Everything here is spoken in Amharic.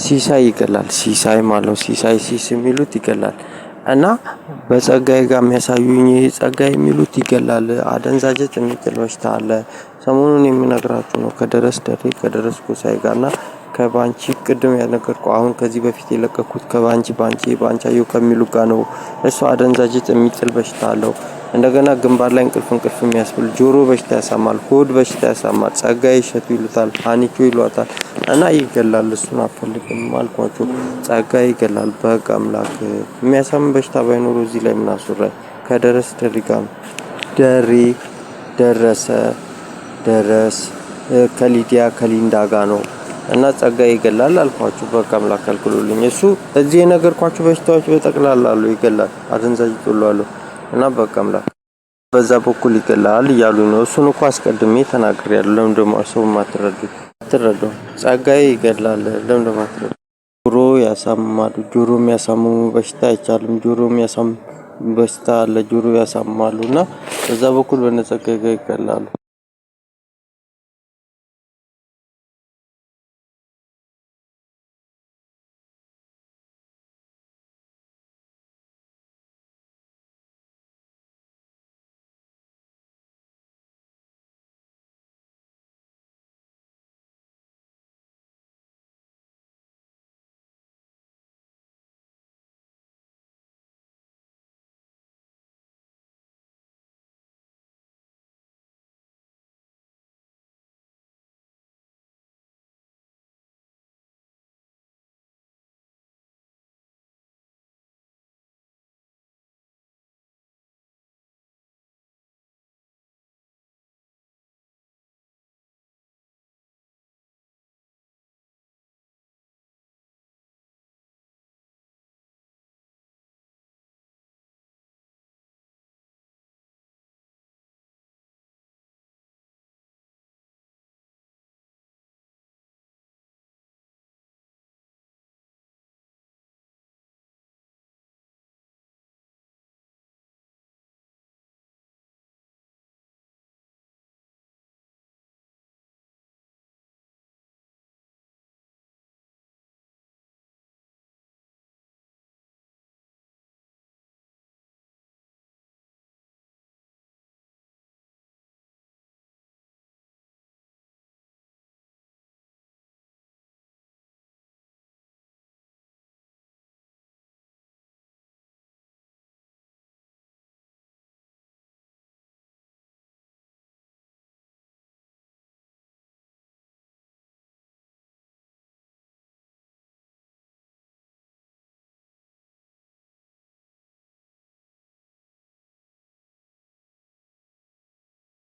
ሲሳይ ይገላል። ሲሳይ ማለት ሲሳይ ሲስ የሚሉት ይገላል። እና በጸጋዬ ጋር የሚያሳዩኝ ይሄ ጸጋዬ የሚሉት ይገላል። አደንዛዥ እጽ የሚጥል በሽታ አለ። ሰሞኑን የምነግራችሁ ነው ከደረስ ደሬ ከደረስ ጎሳዬ ጋርና ከባንቺ ቅድም ያነገርኩ አሁን ከዚህ በፊት የለቀኩት ከባንቺ ባንቻየው ከሚሉ ጋር ነው። እሱ አደንዛዥ እጽ የሚጥል በሽታ አለው። እንደገና ግንባር ላይ እንቅልፍ የሚያስብል ጆሮ በሽታ ያሳማል፣ ሆድ በሽታ ያሳማል። ጸጋዬ እሸቱ ይሉታል፣ ሀኒቾ ይሏታል እና ይገላል። እሱን አልፈልግም አልኳቸው። ጸጋዬ ይገላል። በህግ አምላክ የሚያሳምን በሽታ ባይኖሩ እዚህ ላይ ምን አስወራኝ? ከደረስ ደሬ ጋር ነው። ደሬ ደረሰ ደረስ ከሊዲያ ከሊንዳ ጋር ነው እና ጸጋዬ ይገላል አልኳችሁ። በህግ አምላክ አልኩልኝ። እሱ እዚህ የነገርኳችሁ በሽታዎች በጠቅላላ አሉ ይገላል። አደንዛዥ ሁሉ አሉ እና በህግ አምላክ በዛ በኩል ይገላል እያሉኝ ነው። እሱን እኮ አስቀድሜ ተናግሬያለሁ። ለምን ደግሞ ሰው አትረዱ? ጸጋዬ ይገላል። ለምን ደግሞ አትረዱ? ጆሮ ያሳምማሉ። ጆሮ የሚያሳምሙ በሽታ አይቻልም። ጆሮ የሚያሳምም በሽታ አለ። ጆሮ ያሳምማሉ እና በዛ በኩል በነጸጋዬ ይገላሉ።